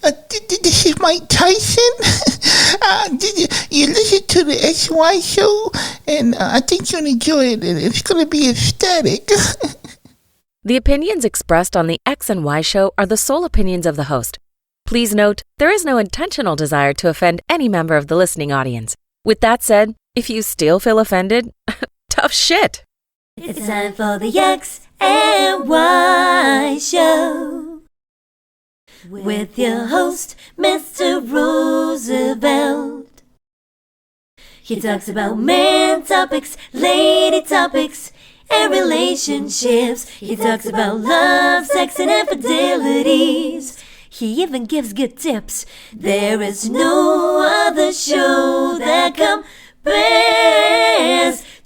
This is Mike Tyson. You listen to the XY show, and I think you'll enjoy it. It's going to be ecstatic. The opinions expressed on the X and Y show are the sole opinions of the host. Please note, there is no intentional desire to offend any member of the listening audience. With that said, if you still feel offended, tough shit. It's time for the X and Y show with your host, Mr. Roosevelt. He talks about man topics, lady topics, and relationships. He talks about love, sex, and infidelities. He even gives good tips. There is no other show that compares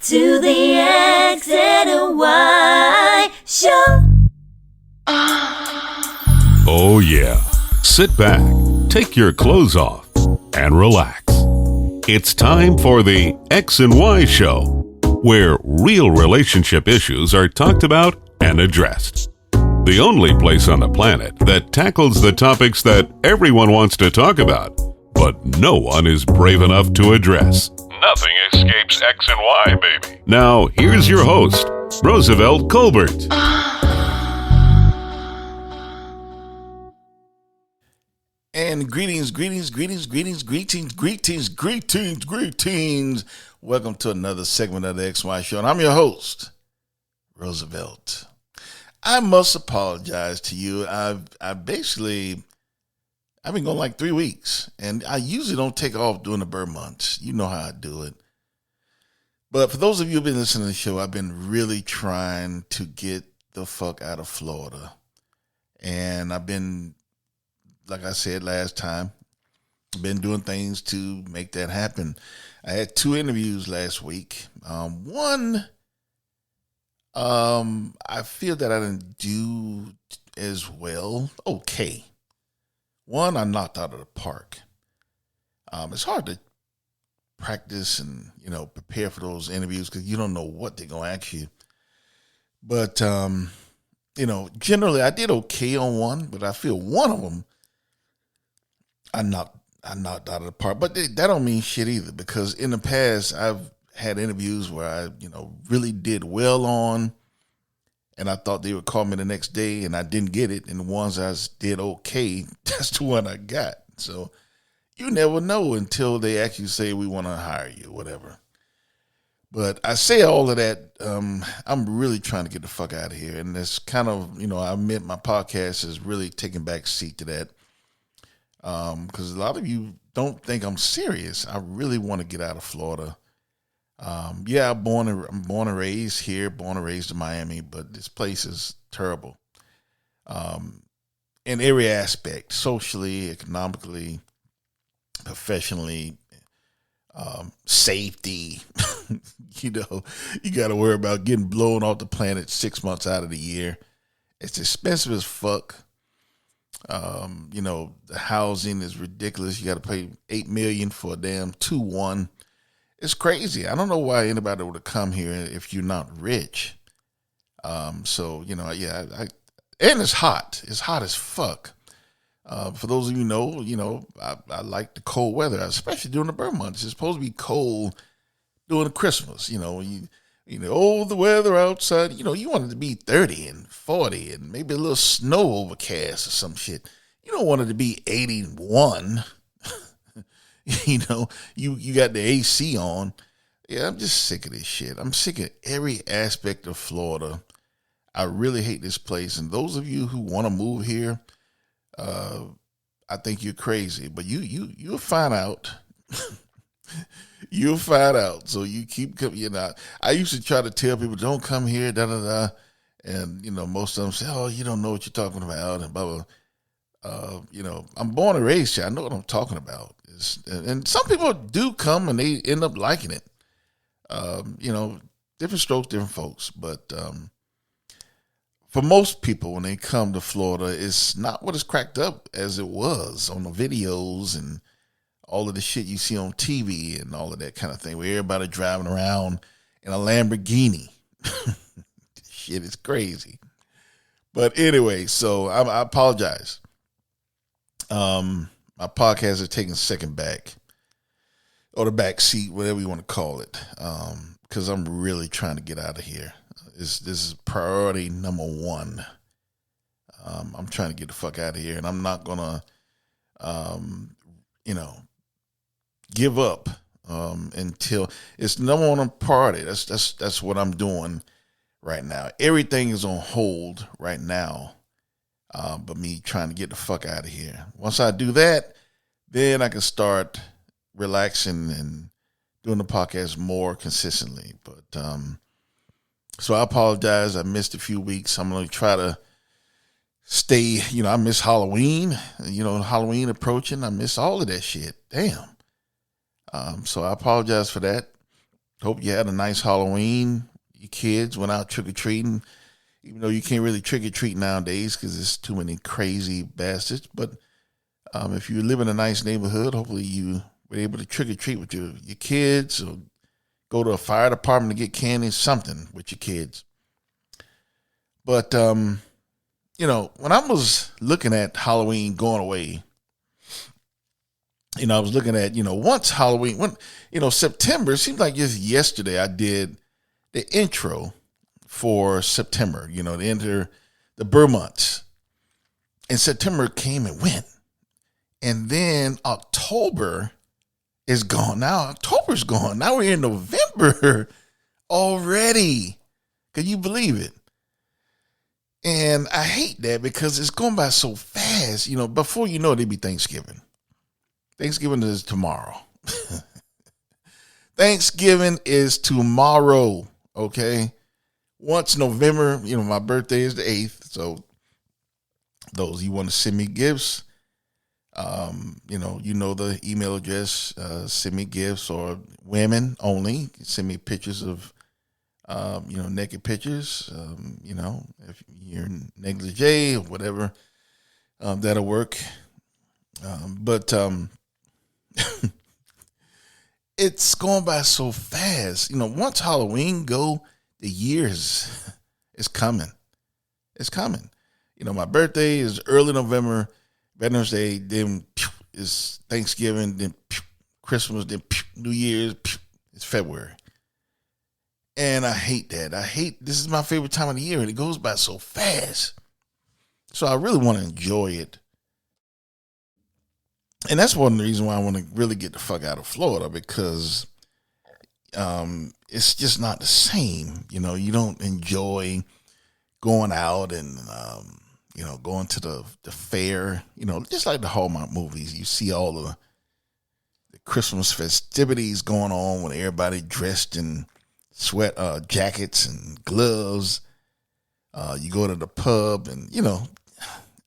to the X and Y show. Oh yeah. Sit back, take your clothes off, and relax. It's time for the X and Y show, where real relationship issues are talked about and addressed. The only place on the planet that tackles the topics that everyone wants to talk about, but no one is brave enough to address. Nothing escapes X and Y, baby. Now, here's your host, Roosevelt Colbert. And greetings. Welcome to another segment of the XY Show. And I'm your host, Roosevelt. I must apologize to you. I've been going like 3 weeks, and I usually don't take off during the bird months. You know how I do it. But for those of you who've been listening to the show, I've been really trying to get the fuck out of Florida. And I've been, like I said last time, been doing things to make that happen. I had 2 interviews last week. One, I feel that I didn't do as well. Okay. One, I knocked out of the park. It's hard to practice and, prepare for those interviews because you don't know what they're going to ask you. But, generally I did okay on one, but I feel one of them I knocked out of the park. But that don't mean shit either, because in the past I've had interviews where I, really did well on, and I thought they would call me the next day, and I didn't get it. And the ones I did okay, that's the one I got. So you never know until they actually say we want to hire you, whatever. But I say all of that. I'm really trying to get the fuck out of here, and it's kind of, I admit my podcast is really taking back seat to that. Because a lot of you don't think I'm serious. I really want to get out of Florida. I'm born and raised here, born and raised in Miami, but this place is terrible. In every aspect, socially, economically, professionally, safety. You got to worry about getting blown off the planet 6 months out of the year. It's expensive as fuck. The housing is ridiculous. You got to pay $8 million for a damn 2-1. It's crazy. I don't know why anybody would have come here if you're not rich. And it's hot. It's hot as fuck. For those of you I like the cold weather, especially during the bird months. It's supposed to be cold during Christmas. The weather outside, you want it to be 30 and 40 and maybe a little snow overcast or some shit. You don't want it to be 81. You got the AC on. Yeah, I'm just sick of this shit. I'm sick of every aspect of Florida. I really hate this place. And those of you who want to move here, I think you're crazy. But you'll find out. You'll find out. So you keep coming. I used to try to tell people, don't come here, da-da-da. And, most of them say, oh, you don't know what you're talking about, and blah, blah. I'm born and raised here. I know what I'm talking about. And some people do come and they end up liking it. Different strokes, different folks. But for most people, when they come to Florida, it's not what it's cracked up as it was on the videos and all of the shit you see on TV and all of that kind of thing, where everybody driving around in a Lamborghini. Shit is crazy. But anyway, so I apologize. My podcast is taking second back, or the back seat, whatever you want to call it, because I'm really trying to get out of here. This is priority number one. I'm trying to get the fuck out of here, and I'm not gonna, give up until it's number one priority. That's what I'm doing right now. Everything is on hold right now, but me trying to get the fuck out of here. Once I do that, then I can start relaxing and doing the podcast more consistently. But so I apologize. I missed a few weeks. I'm going to try to stay. I miss Halloween. Halloween approaching. I miss all of that shit. Damn. So I apologize for that. Hope you had a nice Halloween. Your kids went out trick-or-treating, even though you can't really trick-or-treat nowadays because there's too many crazy bastards. But if you live in a nice neighborhood, hopefully you were able to trick-or-treat with your kids, or go to a fire department to get candy, something with your kids. But, when I was looking at Halloween going away, I was looking at, once Halloween, September, it seems like just yesterday I did the intro for September, to enter the Burr months. And September came and went. And then October is gone. Now October's gone. Now we're in November already. Can you believe it? And I hate that because it's going by so fast. Before you know it, it'll be Thanksgiving. Thanksgiving is tomorrow. Thanksgiving is tomorrow, okay? Once November, my birthday is the 8th. So those you want to send me gifts, the email address, send me gifts, or women only. Send me pictures of, naked pictures, if you're negligee or whatever, that'll work. But it's going by so fast. Once Halloween go, the years is coming. It's coming. My birthday is early November, Veterans Day, then is Thanksgiving, then Christmas, then New Year's, it's February. And I hate that. This is my favorite time of the year, and it goes by so fast. So I really want to enjoy it. And that's one of the reasons why I want to really get the fuck out of Florida, because it's just not the same. You don't enjoy going out and, going to the fair, just like the Hallmark movies. You see all the Christmas festivities going on with everybody dressed in sweat jackets and gloves. You go to the pub and,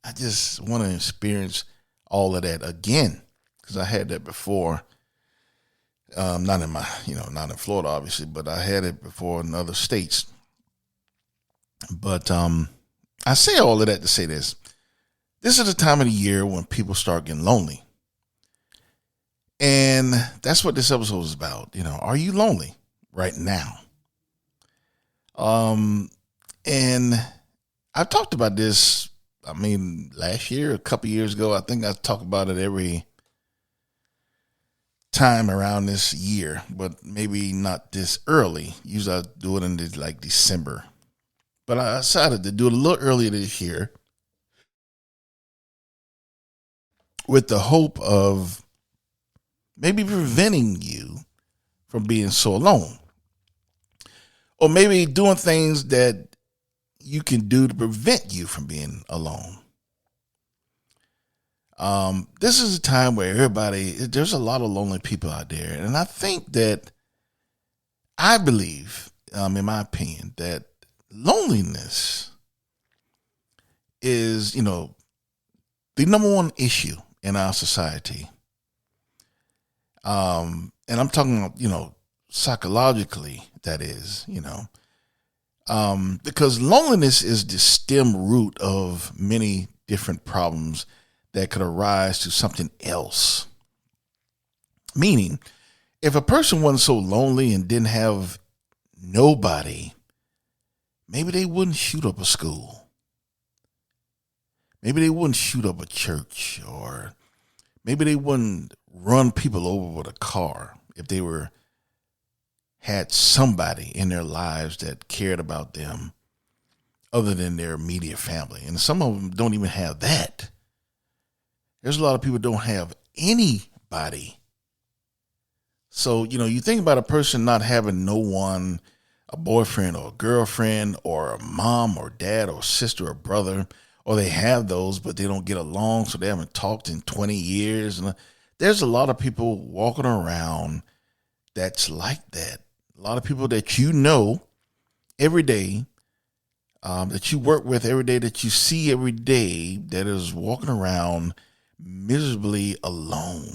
I just want to experience all of that again, because I had that before. Not in not in Florida, obviously, but I had it before in other states. But I say all of that to say this. This is the time of the year when people start getting lonely. And that's what this episode is about. Are you lonely right now? And I've talked about this, last year, a couple years ago. I think I talk about it every time around this year, but maybe not this early. Usually I do it in December. But I decided to do it a little earlier this year with the hope of maybe preventing you from being so alone. Or maybe doing things that you can do to prevent you from being alone. This is a time where there's a lot of lonely people out there. And I believe, in my opinion, that loneliness is, the number one issue in our society. And I'm talking about, psychologically, that is, because loneliness is the stem root of many different problems that could arise to something else. Meaning, if a person wasn't so lonely and didn't have nobody, maybe they wouldn't shoot up a school. maybe they wouldn't shoot up a church, or maybe they wouldn't run people over with a car if they had somebody in their lives that cared about them other than their immediate family. And some of them don't even have that. There's a lot of people who don't have anybody. So, you think about a person not having no one, a boyfriend or a girlfriend or a mom or dad or sister or brother, or they have those, but they don't get along, so they haven't talked in 20 years. And there's a lot of people walking around that's like that. A lot of people that every day, that you work with every day, that you see every day, that is walking around miserably alone.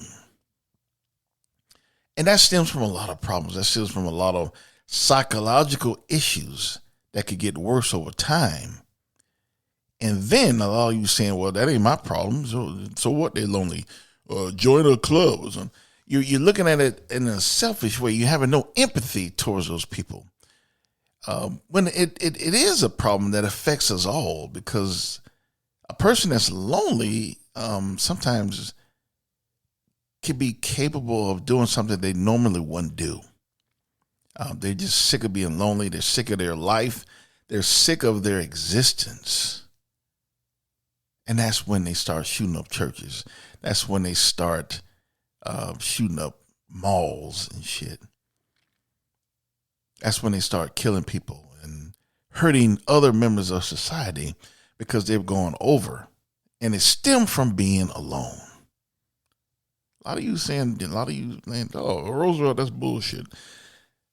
And that stems from a lot of problems. That stems from a lot of psychological issues that could get worse over time. And then a lot of you saying, well, that ain't my problem. So what? They're lonely. Join a club or something. You're looking at it in a selfish way. You're having no empathy towards those people. When it is a problem that affects us all, because a person that's lonely sometimes can be capable of doing something they normally wouldn't do. They're just sick of being lonely. They're sick of their life. They're sick of their existence. And that's when they start shooting up churches. That's when they start shooting up malls and shit. That's when they start killing people and hurting other members of society because they've gone over. And it stemmed from being alone. A lot of you saying, oh, Roosevelt, that's bullshit.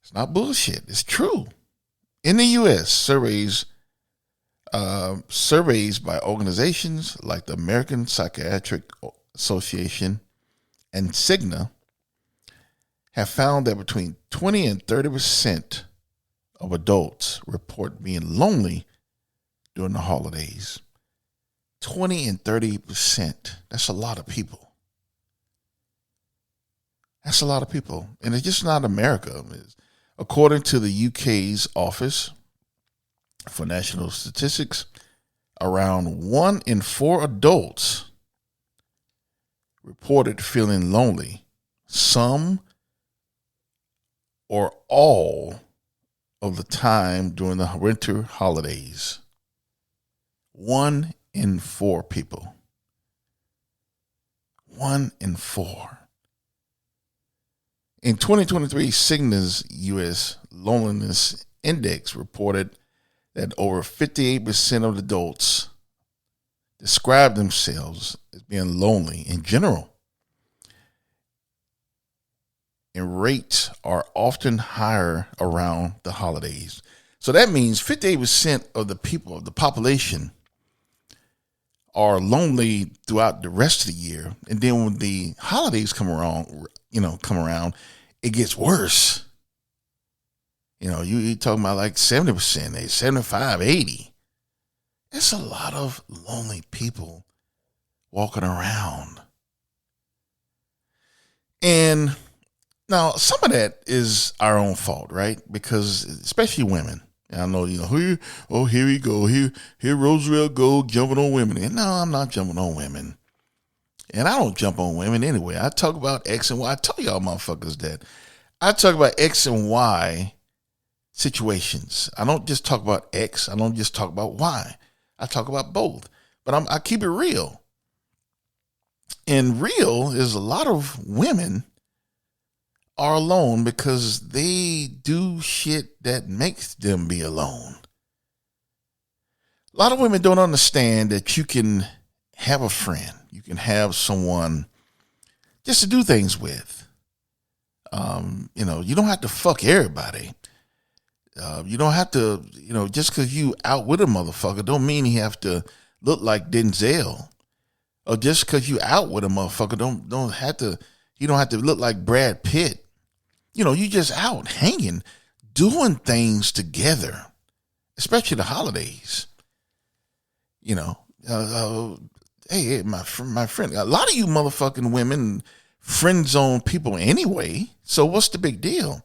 It's not bullshit. It's true. In the U.S., surveys by organizations like the American Psychiatric Association and Cigna have found that between 20 and 30% of adults report being lonely during the holidays. 20 and 30%. That's a lot of people. That's a lot of people. And it's just not America. According to the UK's Office for National Statistics, around 1 in 4 adults reported feeling lonely some or all of the time during the winter holidays. 1 in 4 people. 1 in 4. In 2023, Cigna's U.S. Loneliness Index reported that over 58% of adults describe themselves as being lonely in general. And rates are often higher around the holidays. So that means 58% of the people, of the population, are lonely throughout the rest of the year. And then when the holidays come around, it gets worse. You talking about like 70%, 75, 80. It's a lot of lonely people walking around. And now some of that is our own fault, right? Because especially women. I know, here we go. Here Roosevelt go jumping on women. And no, I'm not jumping on women. And I don't jump on women anyway. I talk about X and Y. I tell y'all motherfuckers that. I talk about X and Y situations. I don't just talk about X. I don't just talk about Y. I talk about both. But I keep it real. And real is a lot of women are alone because they do shit that makes them be alone. A lot of women don't understand that you can have a friend. You can have someone just to do things with. You don't have to fuck everybody. You don't have to, just because you out with a motherfucker don't mean he have to look like Denzel. Or just because you out with a motherfucker you don't have to look like Brad Pitt. You just out hanging, doing things together, especially the holidays. Hey, my friend, a lot of you motherfucking women friend zone people anyway. So what's the big deal?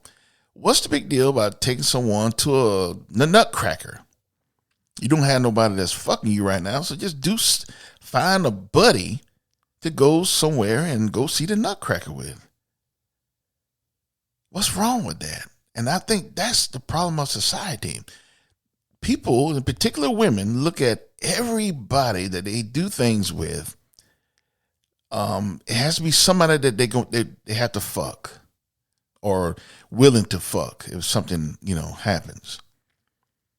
What's the big deal about taking someone to the nutcracker? You don't have nobody that's fucking you right now, so just find a buddy to go somewhere and go see the Nutcracker with. What's wrong with that? And I think that's the problem of society. People, in particular women, look at everybody that they do things with. It has to be somebody that they have to fuck or willing to fuck if something, happens.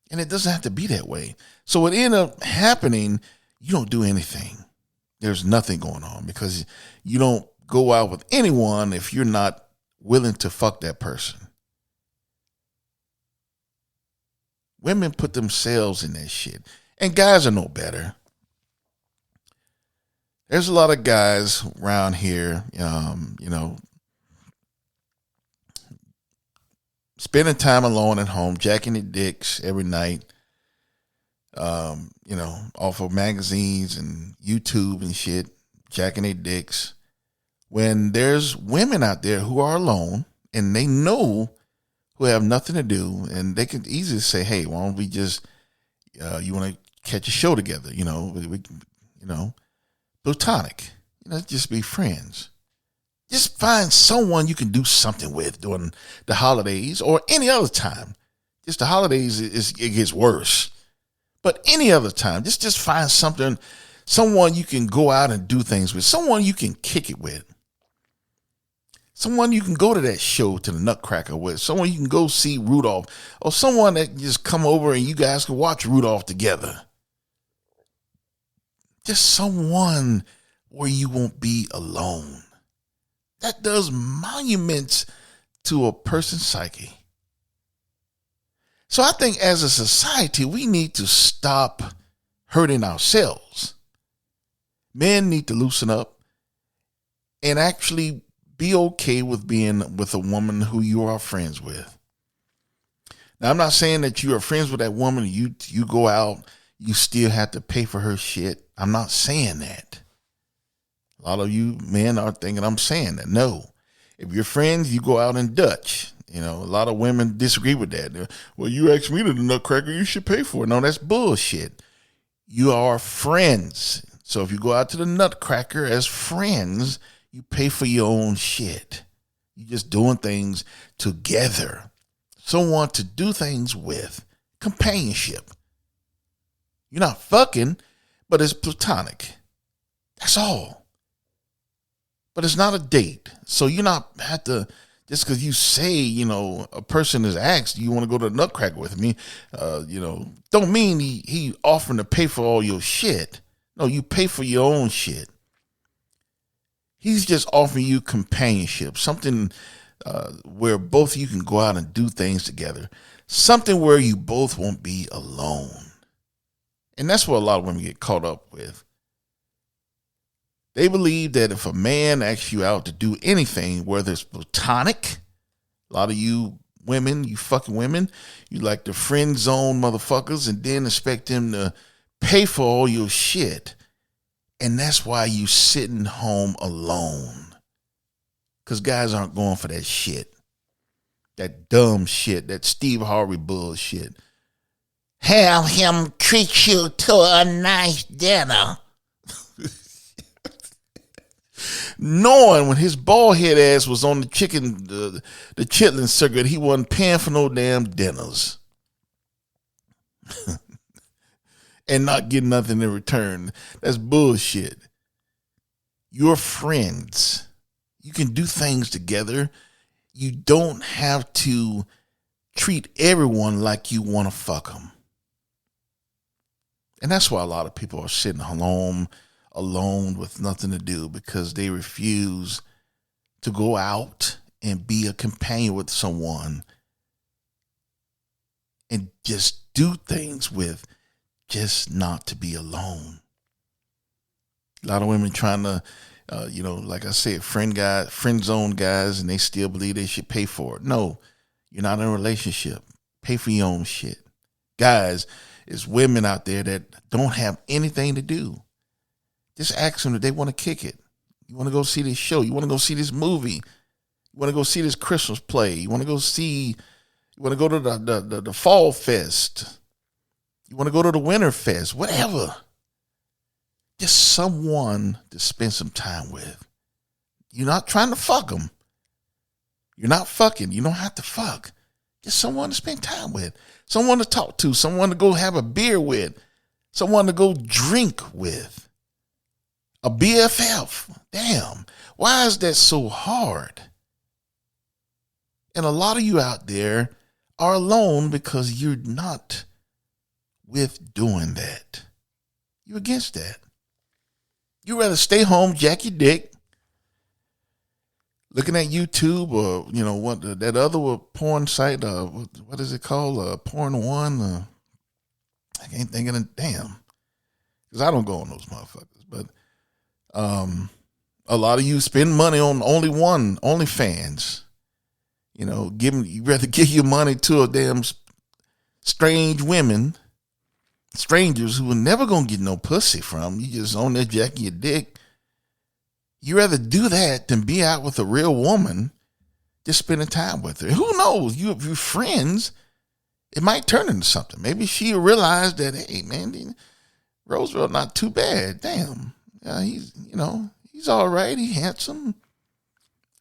And it doesn't have to be that way. So what ended up happening, you don't do anything. There's nothing going on because you don't go out with anyone if you're not willing to fuck that person. Women put themselves in that shit. And guys are no better. There's a lot of guys around here, spending time alone at home, jacking their dicks every night, off of magazines and YouTube and shit, jacking their dicks. When there's women out there who are alone and they know who have nothing to do, and they can easily say, hey, why don't we just, you want to catch a show together, platonic, just be friends. Just find someone you can do something with during the holidays or any other time. Just the holidays, it gets worse. But any other time, just find someone you can go out and do things with, someone you can kick it with. Someone you can go to that show, to the Nutcracker with, someone you can go see Rudolph, or someone that can just come over and you guys can watch Rudolph together. Just someone where you won't be alone. That does monuments to a person's psyche. So I think as a society, we need to stop hurting ourselves. Men need to loosen up and actually be okay with being with a woman who you are friends with. Now, I'm not saying that you are friends with that woman and you go out, you still have to pay for her shit. I'm not saying that. A lot of you men are thinking I'm saying that. No. If you're friends, you go out and Dutch. A lot of women disagree with that. Well, you asked me to the Nutcracker, you should pay for it. No, that's bullshit. You are friends. So if you go out to the Nutcracker as friends, you pay for your own shit. You're just doing things together. Someone to do things with. Companionship. You're not fucking, but it's platonic. That's all. But it's not a date. So you not have to, just because you say, a person is asked, you want to go to the Nutcracker with me, don't mean he offering to pay for all your shit. No, you pay for your own shit. He's just offering you companionship, something where both of you can go out and do things together, something where you both won't be alone. And that's what a lot of women get caught up with. They believe that if a man asks you out to do anything, whether it's platonic, a lot of you women, you fucking women, you like the friend zone motherfuckers and then expect them to pay for all your shit. And that's why you sitting home alone. Because guys aren't going for that shit. That dumb shit. That Steve Harvey bullshit. Have him treat you to a nice dinner. Knowing when his bald head ass was on the chitlin circuit, he wasn't paying for no damn dinners. And not getting nothing in return. That's bullshit. You're friends. You can do things together. You don't have to treat everyone like you want to fuck them. And that's why a lot of people are sitting home alone with nothing to do, because they refuse to go out and be a companion with someone and just do things with, just not to be alone. A lot of women trying to, like I said, friend zone guys, and they still believe they should pay for it. No, you're not in a relationship. Pay for your own shit. Guys, there's women out there that don't have anything to do. Just ask them if they want to kick it. You want to go see this show. You want to go see this movie. You want to go see this Christmas play. You want to go to the Fall Fest. You want to go to the Winter Fest, whatever. Just someone to spend some time with. You're not trying to fuck them. You're not fucking. You don't have to fuck. Just someone to spend time with. Someone to talk to. Someone to go have a beer with. Someone to go drink with. A BFF. Damn. Why is that so hard? And a lot of you out there are alone because you're not with doing that. You're against that. You'd rather stay home, jack your dick, looking at YouTube or, what that other porn site, what is it called? Porn One? I can't think of it. Damn. Because I don't go on those motherfuckers. But a lot of you spend money on OnlyFans. You'd rather give your money to a damn strange women, strangers who are never going to get no pussy from. You just on there jacking your dick. You'd rather do that than be out with a real woman, just spending time with her. Who knows? You're friends. It might turn into something. Maybe she'll realize that, hey, man, Roosevelt not too bad. Damn. He's all right. He's handsome.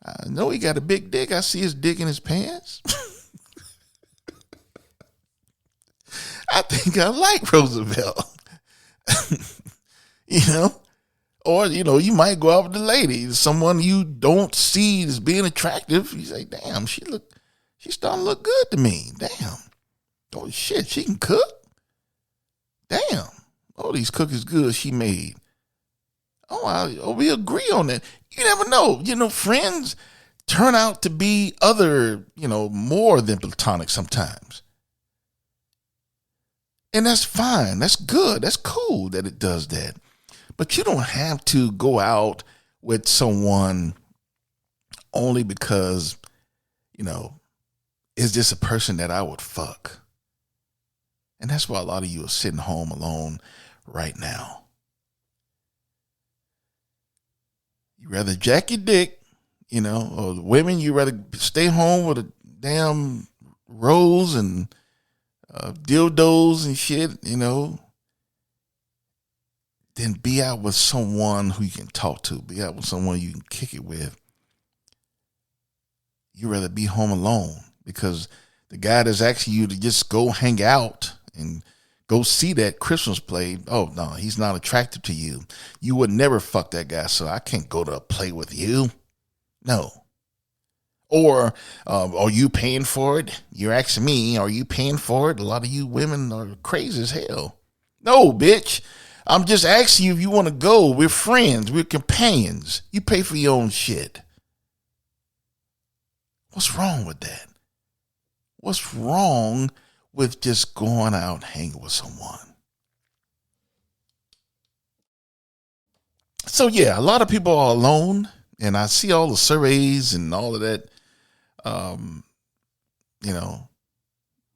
I know he got a big dick. I see his dick in his pants. I think I like Roosevelt. Or, you might go out with the lady, someone you don't see as being attractive. You say, damn, she's starting to look good to me. Damn. Oh, shit, she can cook? Damn. Oh, these cookies good she made. We agree on that. You never know. Friends turn out to be other, more than platonic sometimes. And that's fine. That's good. That's cool that it does that. But you don't have to go out with someone only because, is this a person that I would fuck? And that's why a lot of you are sitting home alone right now. You rather jack your dick, or women, you rather stay home with a damn rose and dildos and shit, than be out with someone who you can talk to, be out with someone you can kick it with. You rather be home alone because the guy that's asking you to just go hang out and go see that Christmas play, oh, no, he's not attractive to you. You would never fuck that guy, so I can't go to a play with you. No. Or are you paying for it? You're asking me, are you paying for it? A lot of you women are crazy as hell. No, bitch. I'm just asking you if you want to go. We're friends. We're companions. You pay for your own shit. What's wrong with that? What's wrong with just going out hanging with someone? So, yeah, a lot of people are alone, and I see all the surveys and all of that,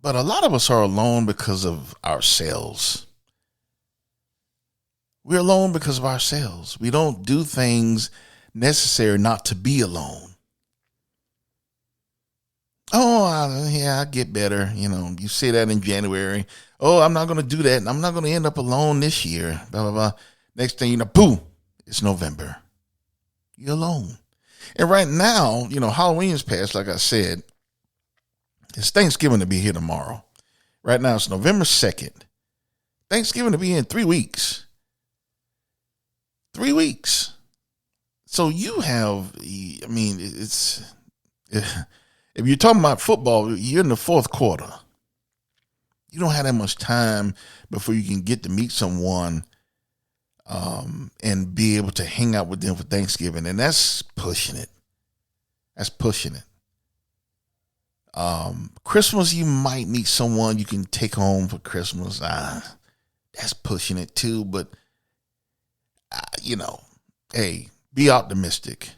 but a lot of us are alone because of ourselves. We're alone because of ourselves. We don't do things necessary not to be alone. Oh, I get better. You say that in January. Oh, I'm not going to do that. I'm not going to end up alone this year. Blah, blah, blah. Next thing you know, boom, it's November. You're alone. And right now, Halloween's passed, like I said. It's Thanksgiving to be here tomorrow. Right now, it's November 2nd. Thanksgiving to be in 3 weeks. 3 weeks. So you have, if you're talking about football, you're in the fourth quarter. You don't have that much time before you can get to meet someone and be able to hang out with them for Thanksgiving. And that's pushing it. Christmas, you might meet someone you can take home for Christmas. That's pushing it too. But, hey, be optimistic.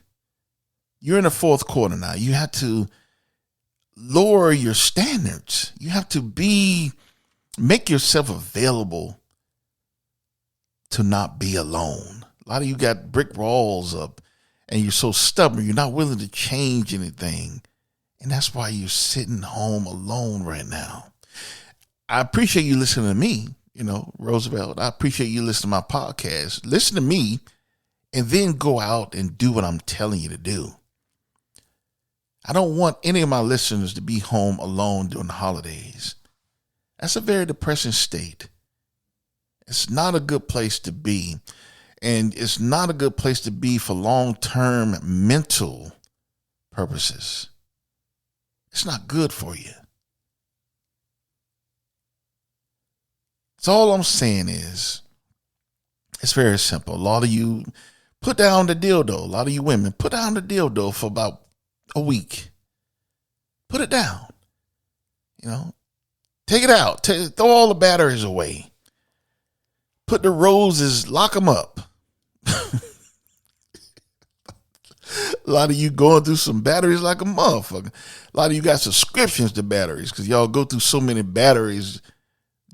You're in the fourth quarter now. You have to lower your standards. You have to make yourself available to not be alone. A lot of you got brick walls up and you're so stubborn. You're not willing to change anything. And that's why you're sitting home alone right now. I appreciate you listening to me. Roosevelt, I appreciate you listening to my podcast. Listen to me and then go out and do what I'm telling you to do. I don't want any of my listeners to be home alone during the holidays. That's a very depressing state. It's not a good place to be. And it's not a good place to be for long-term mental purposes. It's not good for you. So all I'm saying is, it's very simple. A lot of you put down the dildo. A lot of you women put down the dildo for about a week. Put it down. Take it out. Throw all the batteries away. Put the roses, lock them up. A lot of you going through some batteries like a motherfucker. A lot of you got subscriptions to batteries because y'all go through so many batteries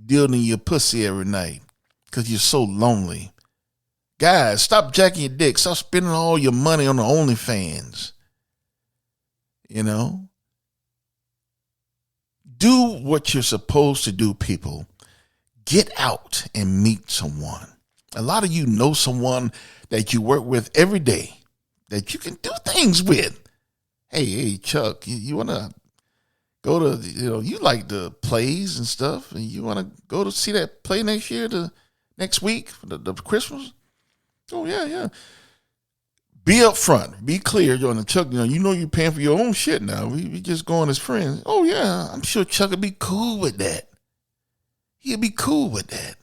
dealing your pussy every night because you're so lonely. Guys, stop jacking your dick. Stop spending all your money on the OnlyFans. Do what you're supposed to do, people. Get out and meet someone. A lot of you know someone that you work with every day that you can do things with. Hey, Chuck, you want to go to, you like the plays and stuff, and you want to go to see that play next week for the Christmas? Oh, yeah. Be upfront. Be clear. Chuck, you're paying for your own shit now. We just going as friends. Oh, yeah, I'm sure Chuck would be cool with that. He'll be cool with that.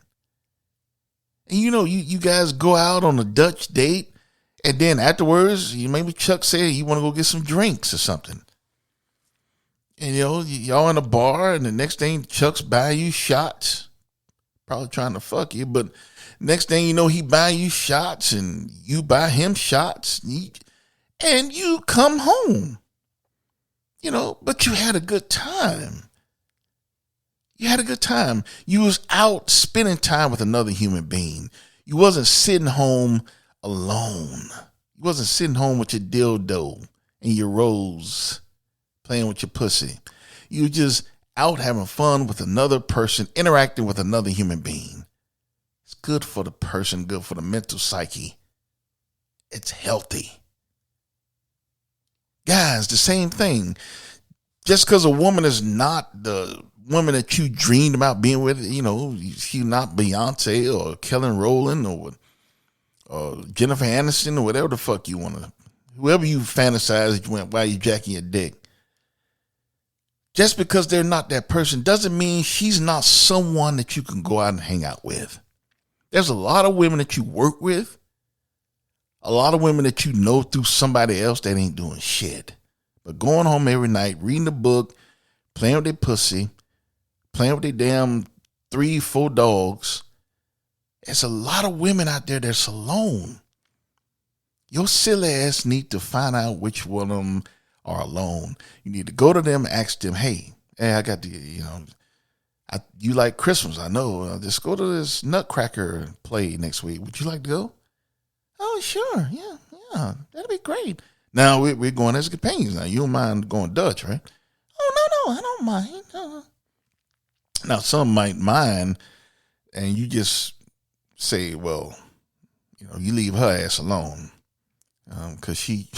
And you guys go out on a Dutch date, and then afterwards, maybe Chuck said you want to go get some drinks or something. And y'all in a bar, and the next thing Chuck's buying you shots, probably trying to fuck you, but next thing you know, he buying you shots, and you buy him shots, and you come home. But you had a good time. You had a good time. You was out spending time with another human being. You wasn't sitting home alone. You wasn't sitting home with your dildo and your rose playing with your pussy. You were just out having fun with another person, interacting with another human being. It's good for the person, good for the mental psyche. It's healthy. Guys, the same thing. Just because a woman is not the woman that you dreamed about being with, she's not Beyonce or Kelly Rowland or Jennifer Aniston or whatever the fuck you want to, whoever you fantasize while you jacking your dick. Just because they're not that person doesn't mean she's not someone that you can go out and hang out with. There's a lot of women that you work with, a lot of women that you know through somebody else that ain't doing shit. But going home every night, reading a book, playing with their pussy, playing with their damn 3-4 dogs. There's a lot of women out there that's alone. Your silly ass need to find out which one of them are alone. You need to go to them and ask them, hey, I got the, you like Christmas, I know. Just go to this Nutcracker play next week. Would you like to go? Oh, sure. Yeah, that'd be great. Now we're going as companions now. You don't mind going Dutch, right? Oh, no, I don't mind. Now, some might mind, and you just say, well, you leave her ass alone because she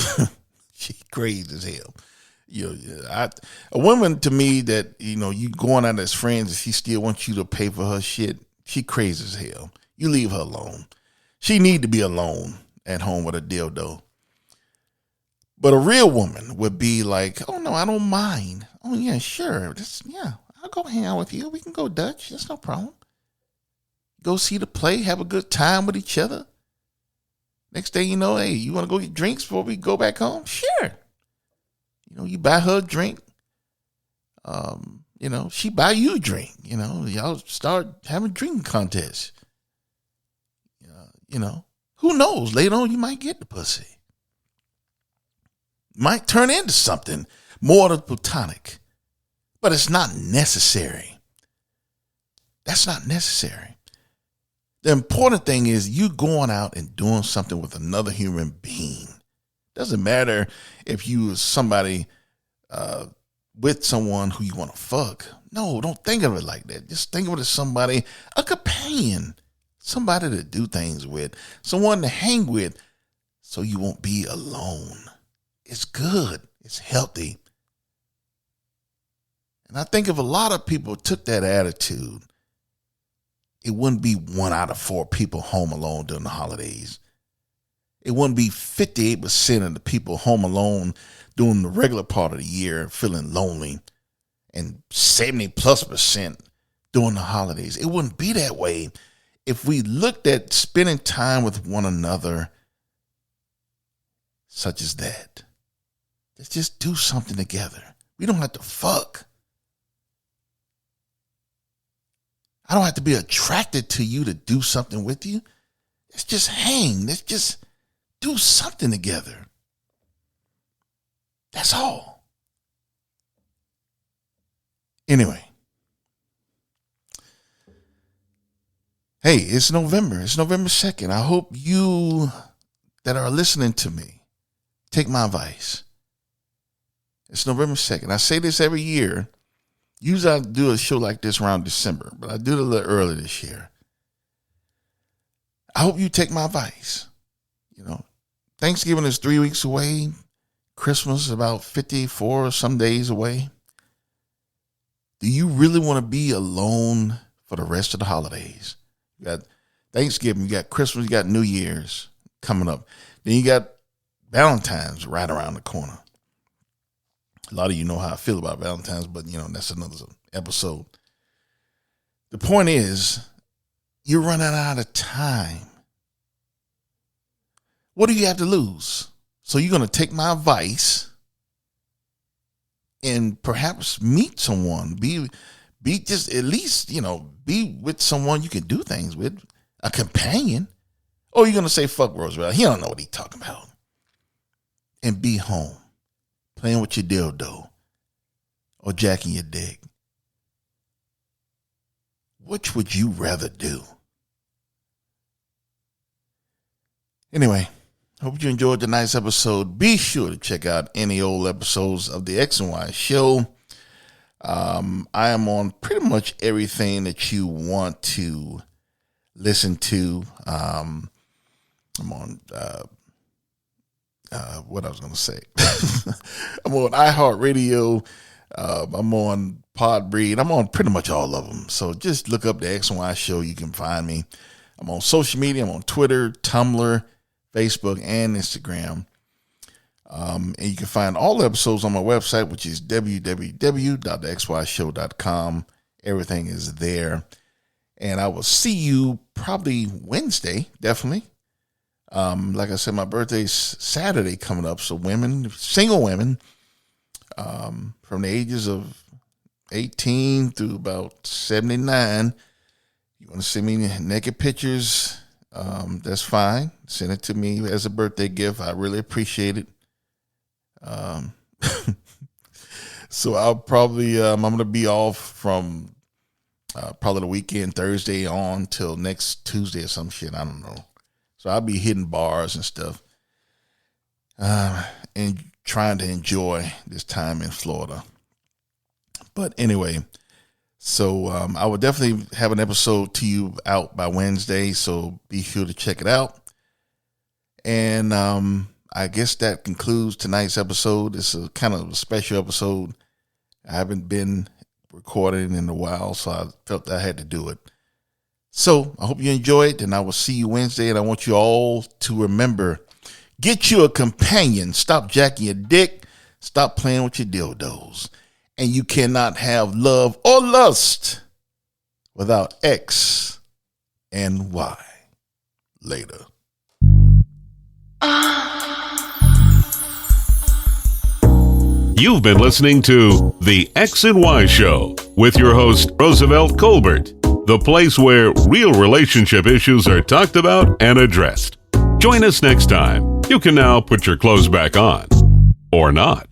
crazy as hell. A woman to me that, you going out as friends and she still wants you to pay for her shit, she crazy as hell. You leave her alone. She need to be alone at home with a dildo. But a real woman would be like, oh, no, I don't mind. Oh, yeah, sure. I'll go hang out with you. We can go Dutch. That's no problem. Go see the play, have a good time with each other. Next thing you know, hey, you want to go get drinks before we go back home? Sure. You buy her a drink. She buy you a drink. Y'all start having drinking contests. Who knows? Later on, you might get the pussy. Might turn into something more than platonic. But it's not necessary. That's not necessary. The important thing is you going out and doing something with another human being. Doesn't matter if you was somebody with someone who you want to fuck. No, don't think of it like that. Just think of it as somebody, a companion. companion, somebody to do things with, someone to hang with, so you won't be alone. It's good. It's healthy. And I think if a lot of people took that attitude, it wouldn't be 1 out of 4 people home alone during the holidays. It wouldn't be 58% of the people home alone during the regular part of the year feeling lonely, and 70+% during the holidays. It wouldn't be that way if we looked at spending time with one another such as that. Let's just do something together. We don't have to fuck. I don't have to be attracted to you to do something with you. Let's just hang. Let's just do something together. That's all. Anyway. Hey, it's November. It's November 2nd. I hope you that are listening to me take my advice. It's November 2nd. I say this every year. Usually I do a show like this around December, but I do it a little early this year. I hope you take my advice. You know, Thanksgiving is 3 weeks away. Christmas is about 54 or some days away. Do you really want to be alone for the rest of the holidays? You got Thanksgiving, you got Christmas, you got New Year's coming up. Then you got Valentine's right around the corner. A lot of you know how I feel about Valentine's, but, that's another episode. The point is, you're running out of time. What do you have to lose? So you're going to take my advice and perhaps meet someone. Be just at least, be with someone you can do things with, a companion. Or you're going to say, fuck Roosevelt. He don't know what he's talking about. And be home. Playing with your dildo or jacking your dick. Which would you rather do? Anyway, hope you enjoyed tonight's episode. Be sure to check out any old episodes of the X and Y Show. I am on pretty much everything that you want to listen to. I'm on what I was going to say. I'm on iHeartRadio. I'm on Podbreed. I'm on pretty much all of them. So just look up the X and Y Show. You can find me. I'm on social media. I'm on Twitter, Tumblr, Facebook, and Instagram. And you can find all the episodes on my website, which is www.thexyshow.com. Everything is there. And I will see you probably Wednesday, definitely. Like I said, my birthday's Saturday coming up. So single women, from the ages of 18 through about 79, you want to send me naked pictures, that's fine. Send it to me as a birthday gift. I really appreciate it. So I'll probably, I'm going to be off from probably the weekend, Thursday on till next Tuesday or some shit. I don't know. So I'll be hitting bars and stuff, and trying to enjoy this time in Florida. But anyway, so I will definitely have an episode to you out by Wednesday, so be sure to check it out. And I guess that concludes tonight's episode. It's a kind of a special episode. I haven't been recording in a while, so I felt I had to do it. So I hope you enjoy it, and I will see you Wednesday. And I want you all to remember, get you a companion. Stop jacking your dick. Stop playing with your dildos. And you cannot have love or lust without X and Y. Later. You've been listening to The X and Y Show with your host, Roosevelt Colbert, the place where real relationship issues are talked about and addressed. Join us next time. You can now put your clothes back on. Or not.